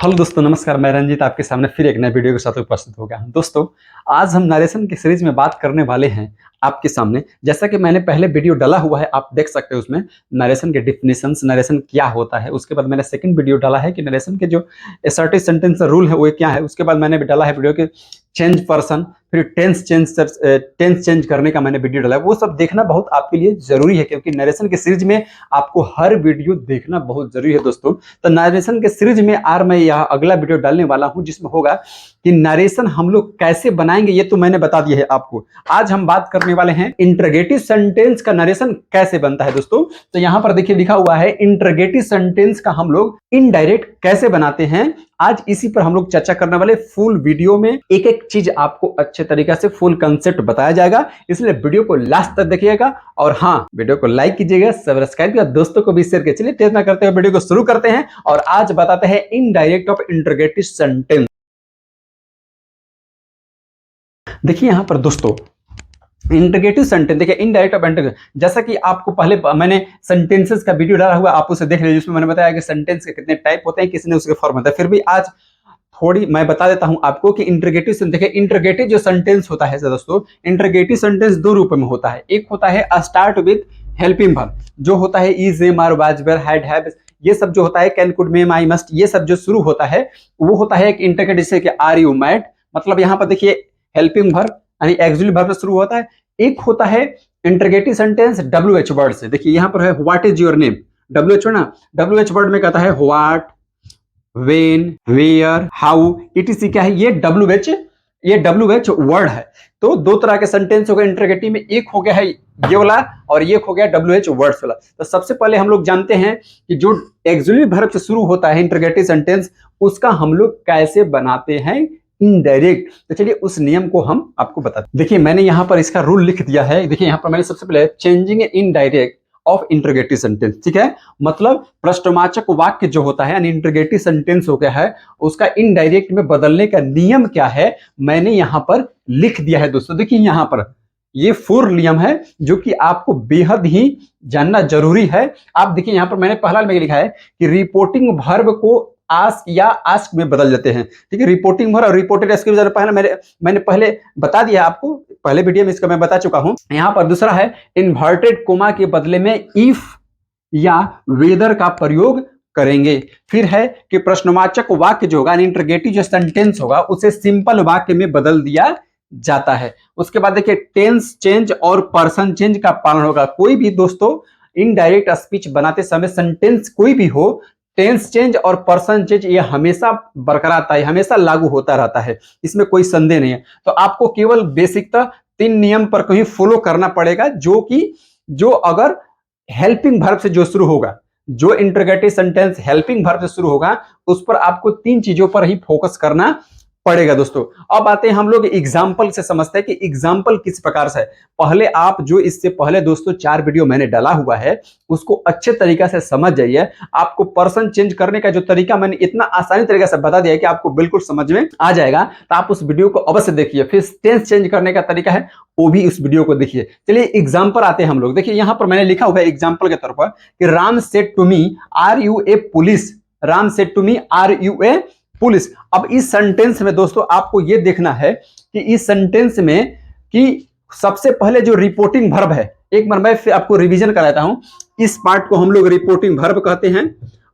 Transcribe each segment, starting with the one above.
Hello दोस्तों, नमस्कार। मैं रंजीत आपके सामने फिर एक नए वीडियो के साथ उपस्थित हो गया हूं। दोस्तों, आज हम नरेशन की सीरीज में बात करने वाले हैं आपके सामने। जैसा कि मैंने पहले वीडियो डाला हुआ है, आप देख सकते हो उसमें नरेशन के डिफिनेशंस, नरेशन क्या होता है। उसके बाद मैंने सेकंड वीडियो डाला है कि नरेशन के जो असर्टिव सेंटेंस रूल है वो क्या है। उसके बाद मैंने भी डाला है वीडियो के चेंज पर्सन, फिर टेंस चेंज करने का मैंने वीडियो डाला है। वो सब देखना बहुत आपके लिए जरूरी है, क्योंकि नरेशन की सीरीज में आपको हर वीडियो देखना बहुत जरूरी है दोस्तों। तो नरेशन के सीरीज में आज मैं यह अगला वीडियो डालने वाला हूं, जिसमें होगा कि नरेशन हम लोग कैसे बनाएंगे। ये तो मैंने बता दिया है आपको। आज हम बात करने वाले हैं इंटरोगेटिव सेंटेंस का नरेशन कैसे बनता है दोस्तों। तो यहां पर देखिए लिखा हुआ है इंटरोगेटिव सेंटेंस का हम लोग इनडायरेक्ट कैसे बनाते हैं। आज इसी पर हम लोग चर्चा करने वाले। फुल वीडियो में एक एक चीज आपको अच्छे तरीके से फुल कंसेप्ट बताया जाएगा, इसलिए वीडियो को लास्ट तक देखिएगा। और हाँ, वीडियो को लाइक कीजिएगा, सब्सक्राइब कीजिएगा, दोस्तों को भी शेयर कीजिए। चलिए देर ना करते हुए वीडियो को शुरू करते हैं और आज बताते हैं इनडायरेक्ट ऑफ इंटरोगेटिव सेंटेंस। देखिए यहां पर दोस्तों इंटरोगेटिव सेंटेंस, देखिए इनडायरेक्ट ऑफ इंटरोगेटिव, जैसा कि आपको पहले मैंने सेंटेंसेस का वीडियो डाला हुआ, आप उसे देख लीजिए। जिसमें मैंने बताया कि सेंटेंस के कितने टाइप होते हैं, किसी ने उसके फॉर्म बताया। फिर भी आज थोड़ी मैं बता देता हूं आपको कि इंटरोगेटिव सेंटेंस, देखिए इंटरोगेटिव जो सेंटेंस होता है दोस्तों, इंटरोगेटिव सेंटेंस दो रूप में होता है। एक होता है स्टार्ट विद हेल्पिंग वर्ब, जो होता है is, am, are, was, were, had, have, ये सब जो होता है, can, could, may, I, must, ये सब जो शुरू होता है वो होता है एक इंटरोगेटिव, जैसे कि आर यू मैड, मतलब यहां पर देखिए हेल्पिंग वर्ब यानी एक्सिलरी वर्ब से शुरू होता है। एक होता है interrogative sentence W H word से। देखिए यहां पर है what is your name, W H ना, डब्ल्यू एच वर्ड में कहता है what, when, where, how, etc क्या है, ये डब्ल्यू एच वर्ड है। तो दो तरह के सेंटेंस हो गए इंटरोगेटिव में, एक हो गया है ये वाला और एक हो गया डब्ल्यू एच वर्ड्स वाला। तो सबसे पहले हम लोग जानते हैं कि जो एक्सिलरी वर्ब से शुरू होता है इंटरोगेटिव सेंटेंस, उसका हम लोग कैसे बनाते हैं इनडायरेक्ट। तो चलिए उस नियम को हम आपको बताते हैं। देखिए मैंने यहां पर इसका रूल लिख दिया है। देखिए यहां पर मैंने सबसे पहले changing indirect of interrogative sentence, ठीक है। मतलब प्रश्नवाचक वाक्य जो होता है यानी इंटरोगेटिव सेंटेंस हो गया है, उसका इनडायरेक्ट में बदलने का नियम क्या है मैंने यहां पर लिख दिया है दोस्तों। देखिए यहां पर ये फोर नियम है जो कि आपको बेहद ही जानना जरूरी है। आप देखिए यहां पर मैंने पहला में लिखा है कि रिपोर्टिंग वर्ब को आस्क या आस्क में बदल जाते हैं, ठीक है। रिपोर्टिंग वर्ब और रिपोर्टेड आस्क के पहले मैंने पहले बता दिया आपको, पहले वीडियो में इसका मैं बता चुका हूं। यहां पर दूसरा है इन्वर्टेड कोमा के बदले में इफ या वेदर का प्रयोग करेंगे। फिर है कि प्रश्नवाचक वाक्य जो होगा, इंटरोगेटिव जो सेंटेंस होगा, उसे सिंपल वाक्य में बदल दिया जाता है। उसके बाद देखिए टेंस चेंज और पर्सन चेंज का पालन होगा। कोई भी दोस्तों इनडायरेक्ट स्पीच बनाते समय सेंटेंस कोई भी हो, टेंस चेंज और पर्सन चेंज ये हमेशा बरकरार रहता है, हमेशा लागू होता रहता है, इसमें कोई संदेह नहीं है। तो आपको केवल बेसिकता तीन नियम पर कहीं फॉलो करना पड़ेगा, जो अगर हेल्पिंग वर्ब से जो शुरू होगा, जो इंटरोगेटिव सेंटेंस हेल्पिंग वर्ब से शुरू होगा, उस पर आपको तीन चीजों पर ही फोकस करना पड़ेगा दोस्तों। अब आते हैं हम लोग एग्जाम्पल से, समझते हैं कि एग्जाम्पल किस प्रकार से है। पहले आप जो इससे पहले दोस्तों 4 वीडियो मैंने डाला हुआ है उसको अच्छे तरीके से समझ जाइए। आपको पर्सन चेंज करने का जो तरीका मैंने इतना आसानी तरीके से बता दिया है कि आपको बिल्कुल समझ में आ जाएगा। तो आप उस वीडियो को अवश्य देखिए। फिर टेंस चेंज करने का तरीका है, वो भी उस वीडियो को देखिए। चलिए एग्जाम्पल आते हैं हम लोग। देखिए यहां पर मैंने लिखा हुआ है एग्जाम्पल के तौर पर कि Ram said to me are you a police, Ram said to me are you a police. अब इस सेंटेंस में दोस्तों आपको यह देखना है कि इस सेंटेंस में कि सबसे पहले जो रिपोर्टिंग वर्ब है, एक बार मैं फिर आपको रिवीजन कराता हूं। इस पार्ट को हम लोग रिपोर्टिंग वर्ब कहते हैं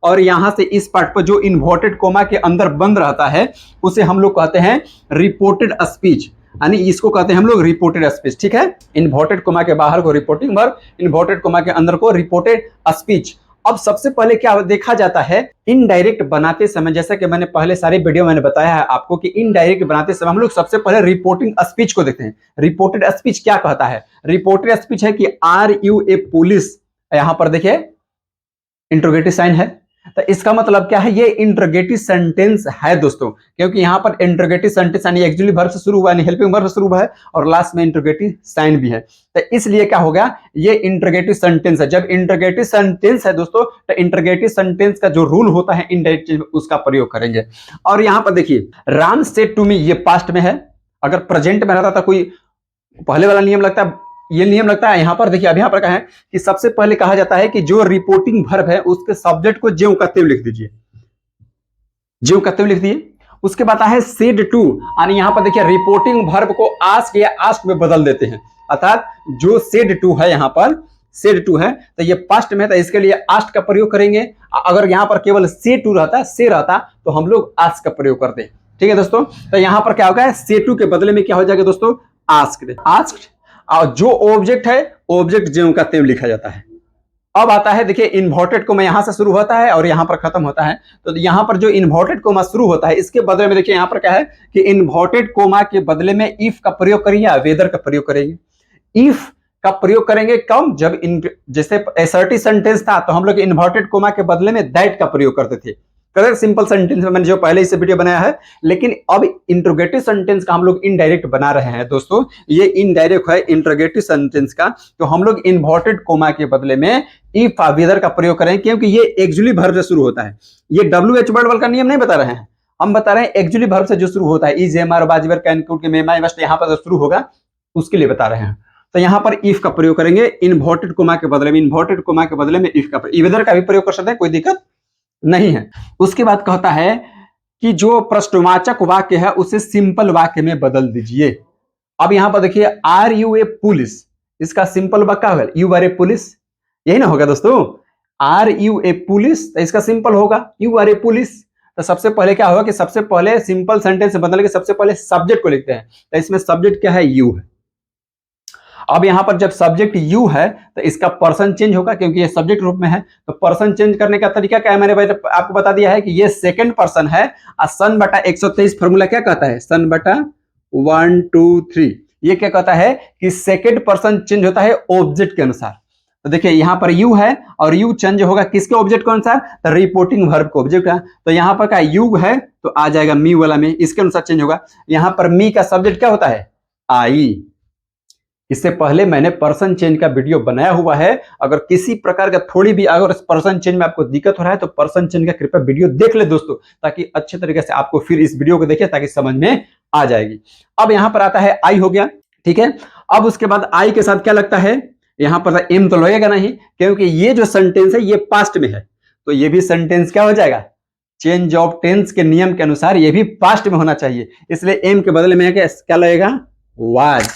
और यहां से इस पार्ट पर जो इन्वर्टेड कोमा के अंदर बंद रहता है उसे हम लोग कहते हैं रिपोर्टेड स्पीच, यानी इसको कहते हैं हम लोग रिपोर्टेड स्पीच, ठीक है। इन्वर्टेड कोमा के बाहर को रिपोर्टिंग वर्ब, इन्वर्टेड कोमा के अंदर को रिपोर्टेड स्पीच। अब सबसे पहले क्या देखा जाता है इनडायरेक्ट बनाते समय, जैसा कि मैंने पहले सारे वीडियो मैंने बताया है आपको कि इनडायरेक्ट बनाते समय हम लोग सबसे पहले रिपोर्टिंग स्पीच को देखते हैं। रिपोर्टेड स्पीच क्या कहता है? रिपोर्टेड स्पीच है कि आर यू ए पुलिस, यहां पर देखिए इंटरोगेटिव साइन है, तो इसका मतलब क्या है, ये इंटरोगेटिव सेंटेंस है दोस्तों, क्योंकि यहां पर इंटरोगेटिव सेंटेंस यानी एक्चुअली वर्ब से शुरू हुआ है, हेल्पिंग वर्ब से शुरू हुआ है और लास्ट में इंटरोगेटिव साइन भी है। तो इसलिए क्या हो गया, ये इंटरोगेटिव सेंटेंस है। जब इंटरोगेटिव सेंटेंस है दोस्तों, तो इंटरोगेटिव सेंटेंस का जो रूल होता है इनडायरेक्ट उसका प्रयोग करेंगे। और यहां पर देखिए राम सेड टू मी, ये पास्ट में है। अगर प्रेजेंट में रहता था कोई पहले वाला नियम लगता है, ये नियम लगता है। यहां पर देखिए अब यहां पर क्या है कि सबसे पहले कहा जाता है कि जो रिपोर्टिंग वर्ब है उसके सब्जेक्ट को ज्यों का त्यों लिख दीजिए। ज्यों का त्यों लिख दिए। उसके बाद है सेड टू, यानी यहाँ पर देखिए रिपोर्टिंग वर्ब को आस्क या आस्क में बदल देते हैं, अर्थात जो सेड टू है यहाँ पर सेड टू है तो ये पास्ट में, तो इसके लिए आस्ट का प्रयोग करेंगे। अगर यहाँ पर केवल से टू रहता, से रहता तो हम लोग आस्क का प्रयोग करते हैं। ठीक है दोस्तों, तो यहाँ पर क्या होगा, से टू के बदले में क्या हो जाएगा दोस्तों, आस्क्ड। आस्क्ड, और जो ऑब्जेक्ट है ऑब्जेक्ट ज्यों का त्यों लिखा जाता है। अब आता है देखिए इन्वर्टेड कोमा, यहां से शुरू होता है और यहां पर खत्म होता है। तो यहां पर जो इन्वर्टेड कोमा शुरू होता है इसके बदले में देखिए यहां पर क्या है कि इन्वर्टेड कोमा के बदले में इफ का प्रयोग करेंगे या वेदर का प्रयोग करेंगे। इफ का प्रयोग करेंगे कब, जब जैसे असर्टिव सेंटेंस था तो हम लोग इन्वर्टेड कोमा के बदले में दैट का प्रयोग करते थे। करेक्ट, सिंपल सेंटेंस में मैंने जो पहले इसे वीडियो बनाया है, लेकिन अब इंट्रोगेटिव सेंटेंस का हम लोग इनडायरेक्ट बना रहे हैं दोस्तों। ये इनडायरेक्ट है इंट्रोगेटिव सेंटेंस का, तो हम लोग इन्वर्टेड कोमा के बदले में इफ वेदर का प्रयोग करें, क्योंकि ये एक्चुअली वर्ब से शुरू होता है। ये WH वर्ड का नियम नहीं बता रहे हैं, हम बता रहे हैं एक्चुअली वर्ब से जो शुरू होता है, इज, एम, आर, बाजीवर, कैन, कुड, के, मे, माई, मस्ट, यहाँ पर शुरू होगा उसके लिए बता रहे हैं। तो यहाँ पर इफ का प्रयोग करेंगे इन्वर्टेड कोमा के बदले में, इन्वर्टेड कोमा के बदले में इफ का, वेदर का भी प्रयोग कर सकते हैं, कोई दिक्कत नहीं है। उसके बाद कहता है कि जो प्रश्नवाचक वाक्य है उसे सिंपल वाक्य में बदल दीजिए। अब यहां पर देखिए आर यू ए पुलिस, इसका सिंपल वाक्य क्या होगा, यू आर ए पुलिस, यही ना होगा दोस्तों। आर यू ए पुलिस, तो इसका सिंपल होगा यू आर ए पुलिस। तो सबसे पहले क्या होगा कि सबसे पहले सिंपल सेंटेंस बदल के सबसे पहले सब्जेक्ट को लिखते हैं, तो इसमें सब्जेक्ट क्या है, यू है। अब यहां पर जब सब्जेक्ट यू है तो इसका पर्सन चेंज होगा, क्योंकि ये सब्जेक्ट रूप में है। तो पर्सन चेंज करने का तरीका क्या है, मैंने आपको बता दिया है कि ये सेकंड पर्सन है। और सन बटा 123 फॉर्मूला क्या कहता है, सन बटा 1 2 3, ये क्या कहता है कि सेकंड पर्सन चेंज होता है ऑब्जेक्ट के अनुसार। तो देखिए यहां पर यू है और यू चेंज होगा किसके ऑब्जेक्ट के अनुसार, तो रिपोर्टिंग वर्ब को ऑब्जेक्ट है। तो यहां पर क्या यू है तो आ जाएगा मी वाला में, इसके अनुसार चेंज होगा। यहां पर मी का सब्जेक्ट क्या होता है, आई। इससे पहले मैंने पर्सन चेंज का वीडियो बनाया हुआ है, अगर किसी प्रकार का थोड़ी भी अगर पर्सन चेंज में आपको दिक्कत हो रहा है तो पर्सन चेंज का कृपया वीडियो देख ले दोस्तों, ताकि अच्छे तरीके से आपको फिर इस वीडियो को देखिए ताकि समझ में आ जाएगी। अब यहां पर आता है आई हो गया, ठीक है। अब उसके बाद आई के साथ क्या लगता है, यहां पर एम तो लगेगा नहीं, क्योंकि ये जो सेंटेंस है ये पास्ट में है, तो ये भी सेंटेंस क्या हो जाएगा, चेंज ऑफ टेंस के नियम के अनुसार ये भी पास्ट में होना चाहिए, इसलिए एम के बदले में क्या लगेगा, वाज,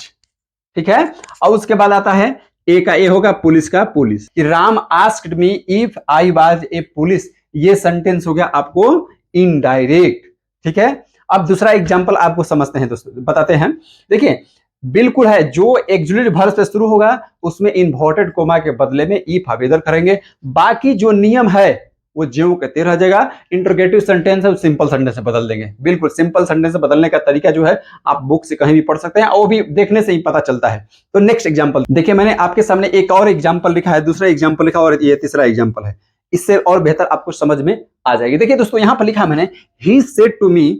ठीक है। और उसके बाद आता है ए का ए होगा पुलिस का police, Ram asked me if I was a police, ये सेंटेंस हो गया आपको इनडायरेक्ट, ठीक है। अब दूसरा एग्जांपल आपको समझते हैं दोस्तों, बताते हैं। देखिए बिल्कुल है, जो एक्जुलेट वर्ब से शुरू होगा उसमें इन्वर्टेड कोमा के बदले में इफ वेदर करेंगे, बाकी जो नियम है वो ज्यों के त्यों रह जाएगा। इंट्रोगेटिव सेंटेंस है सिंपल सेंटेंस से बदल देंगे, बिल्कुल सिंपल सेंटेंस से बदलने का तरीका जो है आप बुक से कहीं भी पढ़ सकते हैं, और वो भी देखने से ही पता चलता है। तो नेक्स्ट एग्जांपल देखिए, मैंने आपके सामने एक और एग्जांपल लिखा है, दूसरा एग्जांपल लिखा और ये तीसरा एग्जांपल है, इससे और बेहतर आपको समझ में आ जाएगी। देखिए दोस्तों यहां पर लिखा मैंने, he said to me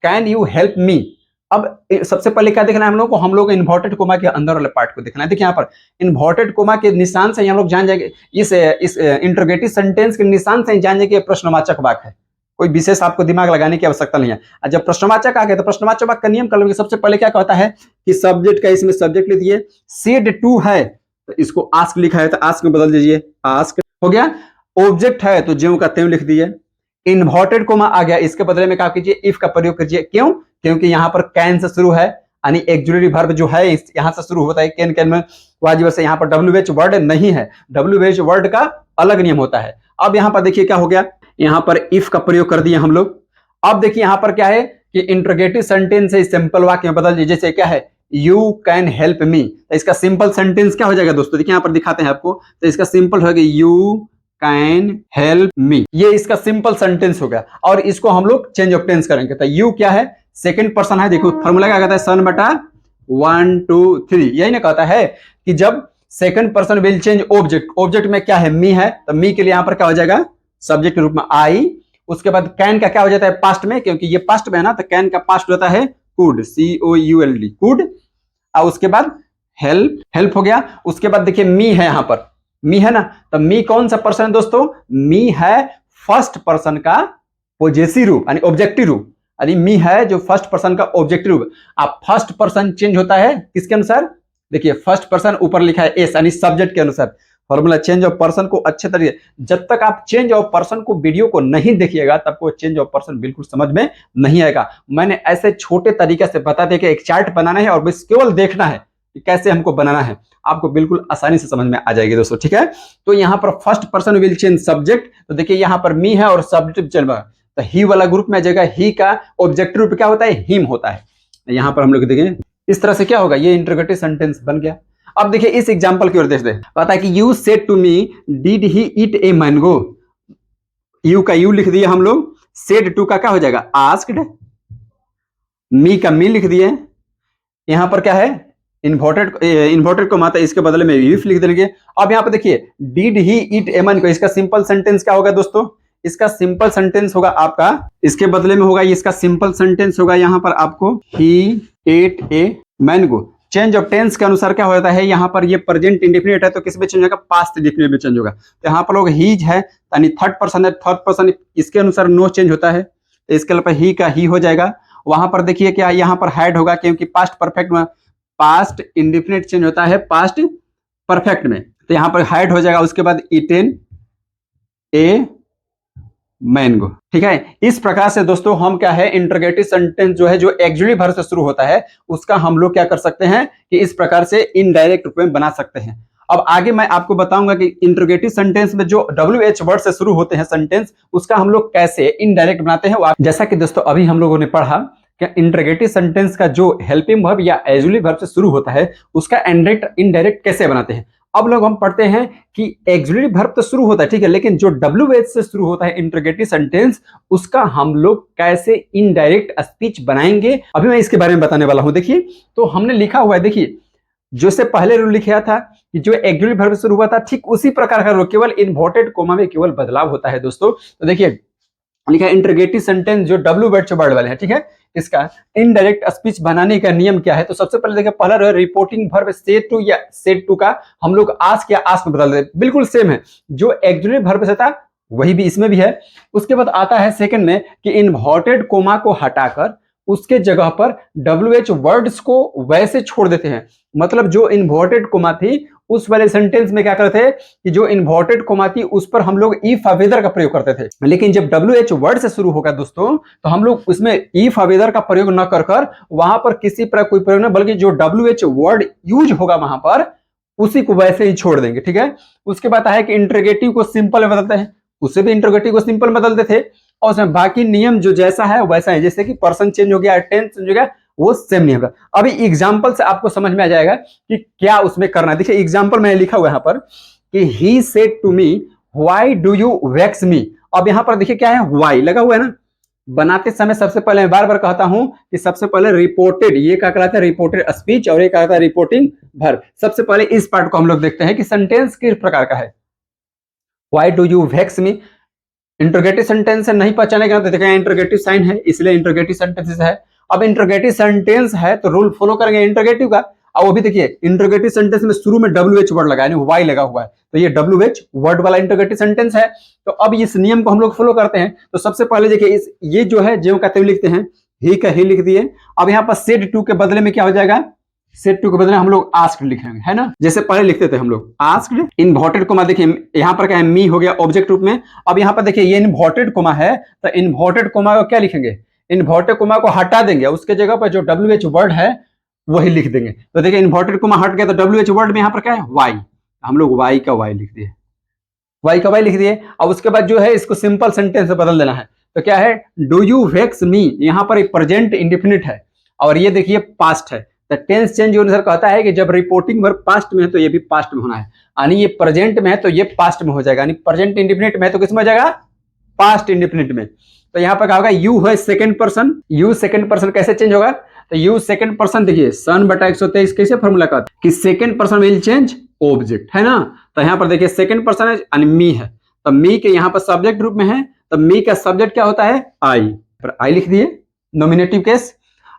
can you help me. अब सबसे पहले क्या देखना है हम लोग को, हम लोग इन्वर्टेड कोमा के अंदर वाले पार्ट को देखना है। देखिए यहाँ पर इन्वर्टेड कोमा के निशान से हम लोग जान जाएंगे, इस इंट्रोगेटिव सेंटेंस के निशान से जान जाएंगे प्रश्नवाचक वाक्य है, कोई विशेष आपको दिमाग लगाने की आवश्यकता नहीं है। और जब प्रश्नवाचक आ गया तो प्रश्नवाचक वाक्य का नियम कर लोगे, सबसे पहले क्या कहता है कि सब्जेक्ट का इसमें सब्जेक्ट लिख दिए, सेड टू है तो इसको आस्क लिखा है तो आस्क में बदल दीजिए, आस्क हो गया। ऑब्जेक्ट है तो ज्यों का त्यों लिख दीजिए। इन्वर्टेड कोमा आ गया, इसके बदले में क्या कीजिए, इफ का प्रयोग कीजिए। क्यों, क्योंकि यहां पर कैन से शुरू है, यानी एक्जुलरी वर्ब जो है यहां से शुरू होता है, कैन कैन में वाजिब से, यहां पर WH वर्ड नहीं है, WH वर्ड का अलग नियम होता है। अब यहां पर देखिए क्या हो गया, यहां पर इफ का प्रयोग कर दिए हम लोग। अब देखिए यहां पर क्या है कि इंट्रोगेटिव सेंटेंस से सिंपल वाक्य में बदल दीजिए, जैसे क्या है, यू कैन हेल्प मी, तो इसका सिंपल सेंटेंस क्या हो जाएगा दोस्तों, देखिए यहां पर दिखाते हैं आपको, तो इसका सिंपल होगा यू कैन हेल्प मी, ये इसका सिंपल सेंटेंस हो गया। और इसको हम लोग चेंज ऑफ टेंस करेंगे, तो यू क्या है, सेकंड पर्सन है, देखो फॉर्मूला क्या कहता है, सन बटा 1 2 3, यही ना कहता है कि जब second person will change object, object में क्या है, मी है, तो मी के लिए यहां पर क्या हो जाएगा, सब्जेक्ट के रूप में आई। उसके बाद कैन का क्या हो जाता है पास्ट में, क्योंकि ये पास्ट में है ना, तो कैन का पास्ट होता है कुड, COULD कुड। और उसके बाद हेल्प, हेल्प हो गया। उसके बाद देखिए मी है, यहां पर मी है ना, तो मी कौन सा पर्सन है दोस्तों, मी है फर्स्ट पर्सन का पोजेसिव रूप यानी ऑब्जेक्टिव रूप, यानी मी है जो फर्स्ट पर्सन का ऑब्जेक्टिव रूप। अब फर्स्ट पर्सन चेंज होता है किसके अनुसार, देखिए फर्स्ट पर्सन ऊपर लिखा है एस, यानी सब्जेक्ट के अनुसार, फॉर्मूला चेंज ऑफ पर्सन को अच्छे तरीके, जब तक आप चेंज ऑफ पर्सन को वीडियो को नहीं देखिएगा तब को चेंज ऑफ पर्सन बिल्कुल समझ में नहीं आएगा। मैंने ऐसे छोटे तरीके से बता दिया कि एक चार्ट बनाना है और बस केवल देखना है कि कैसे हमको बनाना है, आपको बिल्कुल आसानी से समझ में आ जाएगी दोस्तों, ठीक है। तो यहाँ पर first person will change subject, तो देखिए यहाँ पर मी है और सब्जेक्ट चेंज, तो ही वाला ग्रुप में आ जाएगा। ही का ऑब्जेक्टिव रूप क्या होता है, हिम होता है। यहाँ पर हम लोग देखेंगे इस तरह से क्या होगा, ये इंटरोगेटिव सेंटेंस बन गया। अब देखिए इस एग्जांपल की ओर देख दे, पता है कि you said to me did he eat a mango, you का यू लिख दिया हम लोग, सेड टू का क्या हो जाएगा आस्क्ड, मी का मी लिख दिए, यहां पर क्या है इन्वर्टेड को माता, इसके बदले में इफ लिख देंगे। अब यहाँ पर देखिए did he eat a mango, इसका सिंपल सेंटेंस क्या होगा दोस्तों, इसका सिंपल सेंटेंस होगा आपका, इसके बदले में होगा इसका सिंपल सेंटेंस होगा यहाँ पर आपको he ate a mango. Change of tense के अनुसार क्या होता है, यहाँ पर ये प्रेजेंट इंडेफिनिट है तो किस में चेंज होगा, पास्ट इंडेफिनिट में चेंज होगा। तो यहाँ पर लोग हीज है यानी थर्ड पर्सन है, थर्ड पर्सन इसके अनुसार नो चेंज होता है, तो इसके अलावा ही का ही हो जाएगा। वहां पर देखिए क्या यहाँ पर हैड होगा, क्योंकि पास्ट परफेक्ट में पास्ट इंडेफिनिट चेंज होता है पास्ट परफेक्ट में, तो यहाँ पर हैड हो जाएगा। उसके बाद ईटेन ए मैंगो, ठीक है। इस प्रकार से दोस्तों हम क्या है इंटरोगेटिव सेंटेंस जो है जो एक्चुअली वर्ब से शुरू होता है उसका हम लोग क्या कर सकते हैं कि इस प्रकार से इनडायरेक्ट रूप में बना सकते हैं। अब आगे मैं आपको बताऊंगा कि इंटरोगेटिव सेंटेंस में जो WH वर्ड से शुरू होते हैं सेंटेंस उसका हम लोग कैसे इनडायरेक्ट बनाते हैं। जैसा कि दोस्तों अभी हम लोगों ने पढ़ा कि इंटरोगेटिव सेंटेंस का जो हेल्पिंग वर्ब या एक्चुअली वर्ब से शुरू होता है उसका इनडायरेक्ट कैसे बनाते हैं। अब लोग हम पढ़ते हैं कि एक्सिलरी वर्ब तो शुरू होता है, ठीक है, लेकिन जो WH से शुरू होता है इंटरोगेटिव सेंटेंस उसका हम लोग कैसे इनडायरेक्ट स्पीच बनाएंगे, अभी मैं इसके बारे में बताने वाला हूं। देखिए तो हमने लिखा हुआ है, देखिए जो से पहले रूल लिखा था कि जो एक्सिलरी वर्ब से शुरू हुआ था ठीक उसी प्रकार का रूल, केवल इन्वर्टेड कोमा में केवल बदलाव होता है दोस्तों। तो देखिए लिखा है इंटरोगेटिव सेंटेंस जो WH वर्ड वाले हैं, ठीक है, इसका इनडायरेक्ट स्पीच बनाने का नियम क्या है। तो सबसे पहले देखिए पहला रिपोर्टिंग वर्ब सेड टू या सेड टू का हम लोग आस्क या आस्क में बदल देते, बिल्कुल सेम है जो एक्चुअली वर्ब से था वही भी इसमें भी है। उसके बाद आता है सेकंड में कि इन्वर्टेड कोमा को हटाकर उसके जगह पर WH वर्ड्स को वैसे छोड़ देते हैं, मतलब जो इन्वर्टेड कोमा थी उस वाले सेंटेंस में क्या करते थे कि जो इन्वर्टेड कोमा थी उस पर हम लोग इफ अवेदर का प्रयोग करते थे, लेकिन जब WH वर्ड से शुरू होगा दोस्तों तो हम लोग उसमें इफ अवेदर का प्रयोग न कर वहां पर किसी पर कोई प्रयोग नहीं, बल्कि जो WH वर्ड यूज होगा वहां पर उसी को वैसे ही छोड़ देंगे, ठीक है। उसके बाद है कि इंटरोगेटिव को सिंपल में बदलते हैं, उससे भी इंटरोगेटिव को सिंपल में बदलते थे और उसमें बाकी नियम जो जैसा है वैसा है, जैसे कि पर्सन चेंज हो गया, टेंस चेंज हो गया, वो सेम नहीं होगा। अभी एग्जांपल से आपको समझ में आ जाएगा कि क्या उसमें करना है। देखिए एग्जांपल मैंने लिखा हुआ है यहाँ पर कि he said to me why do you vex me. अब यहाँ पर देखिए क्या है, व्हाई लगा हुआ है ना, बनाते समय सबसे पहले मैं बार बार कहता हूं कि सबसे पहले रिपोर्टेड, ये क्या कहलाता है रिपोर्टेड स्पीच और ये क्या कहता है रिपोर्टिंग वर्ब। सबसे पहले इस पार्ट को हम लोग देखते हैं कि सेंटेंस किस प्रकार का है। Why do you vex me interrogative sentence है, नहीं पहचानेगा तो देखेंगे इंटरोगेटिव साइन है इसलिए इंटरोगेटिव सेंटेंस है। अब इंटरोगेटिव सेंटेंस है तो रूल फॉलो करेंगे इंटरोगेटिव का। अब वो भी देखिए इंटरोगेटिव सेंटेंस में शुरू में WH वर्ड लगा यानी वाई लगा हुआ है, तो ये WH वर्ड वाला इंटरोगेटिव सेंटेंस है। तो अब इस नियम को हम लोग फॉलो करते हैं। तो सबसे पहले देखिए इस ये जो है जो कहते हुए लिखते हैं ही का ही लिख दिए। अब यहाँ पर सेड टू के बदले में क्या हो जाएगा, सेड टू के बदले हम लोग आस्क्ड लिखेंगे, है ना, जैसे पहले लिखते थे हम लोग आस्क्ड। इन्वर्टेड कोमा देखिए यहाँ पर क्या है मी हो गया ऑब्जेक्ट रूप में। अब यहाँ पर देखिए ये इन्वर्टेड कोमा है तो इन्वर्टेड कोमा को क्या लिखेंगे, इन्वर्टेड कोमा को हटा देंगे, उसके जगह पर जो WH वर्ड है वही लिख देंगे। तो देखिए इन्वर्टेड कोमा हट गया तो WH वर्ड में यहाँ पर क्या है वाई, हम लोग वाई का वाई लिख दिए, वाई का वाई लिख दिए। अब उसके बाद जो है इसको सिंपल सेंटेंस में बदल देना है। तो क्या है डू यू वेक्स मी, यहाँ पर प्रेजेंट इंडेफिनिट है और ये देखिए पास्ट है। तो टेंस चेंज अनुसार कहता है कि जब रिपोर्टिंग वर्ब पास्ट में है तो ये भी पास्ट में होना है, यानी ये प्रेजेंट में है तो ये पास्ट में हो जाएगा, यानी प्रेजेंट इंडेफिनिट में है तो किस में हो जाएगा पास्ट इंडेफिनिट में। तो यहाँ पर क्या होगा यू है second person, you second person कैसे चेंज होगा, तो यू सेकंड पर्सन देखिए सन बटा 123 कैसे फॉर्मूला का कि second person will change object, है ना। तो यहाँ पर देखिए सेकंड पर्सन है यानी मी है, तो मी के यहाँ पर सब्जेक्ट रूप में है तो मी का सब्जेक्ट क्या होता है आई, पर आई लिख दिए नॉमिनेटिव केस।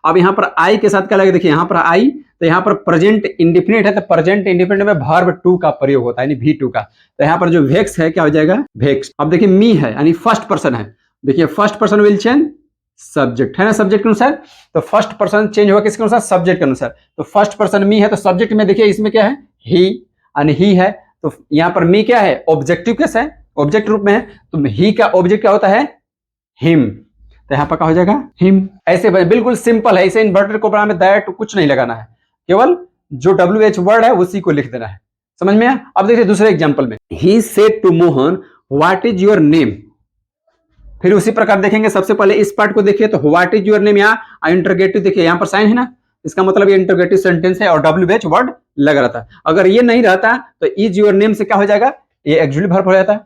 अब यहाँ पर आई के साथ क्या लगे, देखिए यहाँ पर आई तो यहाँ पर प्रेजेंट इंडेफिनिट है तो प्रेजेंट इंडेफिनिट में वर्ब टू का प्रयोग होता है यानी V2 का। तो यहाँ पर जो वेक्स है क्या हो जाएगा वेक्स। अब देखिए मी है यानी फर्स्ट पर्सन है, देखिए first person will change subject, है ना, सब्जेक्ट के अनुसार। तो फर्स्ट पर्सन चेंज होगा किसके अनुसार, सब्जेक्ट के अनुसार। तो फर्स्ट पर्सन मी है तो सब्जेक्ट में देखिए इसमें क्या है ही, यानी ही है तो यहाँ पर मी क्या है, ऑब्जेक्टिव केस है, ऑब्जेक्ट रूप में है, तो ही का ऑब्जेक्ट क्या होता है, हिम, तो यहाँ पर क्या हो जाएगा, हिम। ऐसे बिल्कुल सिंपल है, इसे इन्वर्टेड कोमा में दैट कुछ नहीं लगाना है, केवल जो WH वर्ड है उसी को लिख देना है, समझ में आया। अब देखिए दूसरे एग्जांपल में, he said to Mohan what is your name. फिर उसी प्रकार देखेंगे, सबसे पहले इस पार्ट को देखिए, तो व्हाट इज योर नेम, यहाँ इंटरोगेटिव देखिए, यहाँ पर साइन है ना, इसका मतलब ये इंटरोगेटिव सेंटेंस है और WH वर्ड लग रहा था। अगर ये नहीं रहता तो इज योर नेम से क्या हो जाएगा, ये एक्चुअली वर्ब हो जाता,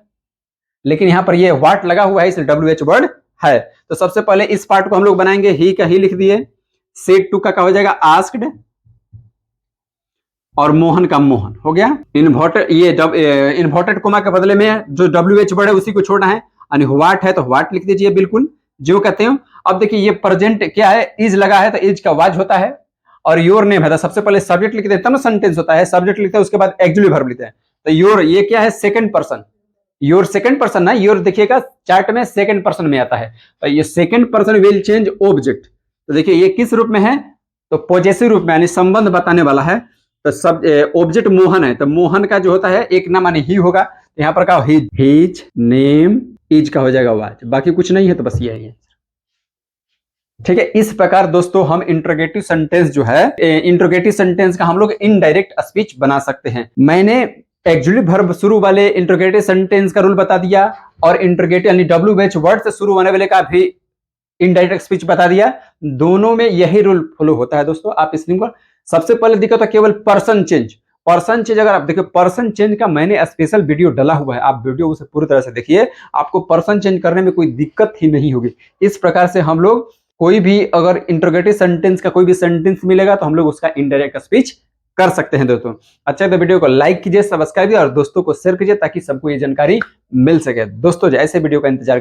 लेकिन यहाँ पर ये व्हाट लगा हुआ है इसलिए WH वर्ड है। तो सबसे पहले इस पार्ट को हम लोग बनाएंगे, ही का ही लिख दिए, सेड टू का क्या हो जाएगा, आस्क्ड, और मोहन का मोहन हो गया। इन्वर्टेड, ये इन्वर्टेड कोमा के बदले में जो WH वर्ड है उसी को छोड़ना है, यानी व्हाट है तो व्हाट लिख दीजिए, बिल्कुल जो कहते हो। अब देखिए ये प्रेजेंट क्या है, इज लगा है तो इज का वाज होता है, और योर नेम है तो सबसे पहले सब्जेक्ट लिखते हैं तब ना सेंटेंस होता है, सब्जेक्ट लिखते हैं उसके बाद एक्चुअली वर्ब लिखते हैं। तो योर ये क्या है, second person, your second person ना, योर देखिएगा चार्ट में सेकंड पर्सन में आता है, तो ये second person will change object. तो देखिए ये किस रूप में है, तो पॉजेसिव रूप में, यानी संबंध बताने वाला है। तो सब ऑब्जेक्ट मोहन है, तो मोहन का जो होता है एक नाम यानी ही होगा, तो यहाँ पर का हिज नेम, इज का हो जाएगा वाज, बाकी कुछ नहीं है, तो बस यही है, ठीक है। इस प्रकार दोस्तों हम इंट्रोगेटिव सेंटेंस जो है, इंट्रोगेटिव सेंटेंस का हम लोग इनडायरेक्ट स्पीच बना सकते हैं। मैंने एक्चुअली वर्ब शुरू वाले इंट्रोगेटिव सेंटेंस का रूल बता दिया, और इंट्रोगेटिव यानी WH वर्ड से शुरू होने वाले का भी इनडायरेक्ट स्पीच बता दिया। दोनों में यही रूल फॉलो होता है दोस्तों। आप इस को सबसे पहले दिखा था केवल पर्सन चेंज, पर्सन चेंज अगर आप देखिए, पर्सन चेंज का मैंने स्पेशल वीडियो डाला हुआ है, आप वीडियो उसे पूरी तरह से देखिए, आपको पर्सन चेंज करने में कोई दिक्कत ही नहीं होगी। इस प्रकार से हम लोग कोई भी अगर इंट्रोगेटिव सेंटेंस का कोई भी सेंटेंस मिलेगा तो हम लोग उसका इनडायरेक्ट स्पीच कर सकते हैं दोस्तों। अच्छा तो वीडियो को लाइक कीजिए, सब्सक्राइब कीजिए और दोस्तों को शेयर कीजिए ताकि सबको ये जानकारी मिल सके। दोस्तों ऐसे वीडियो का इंतजार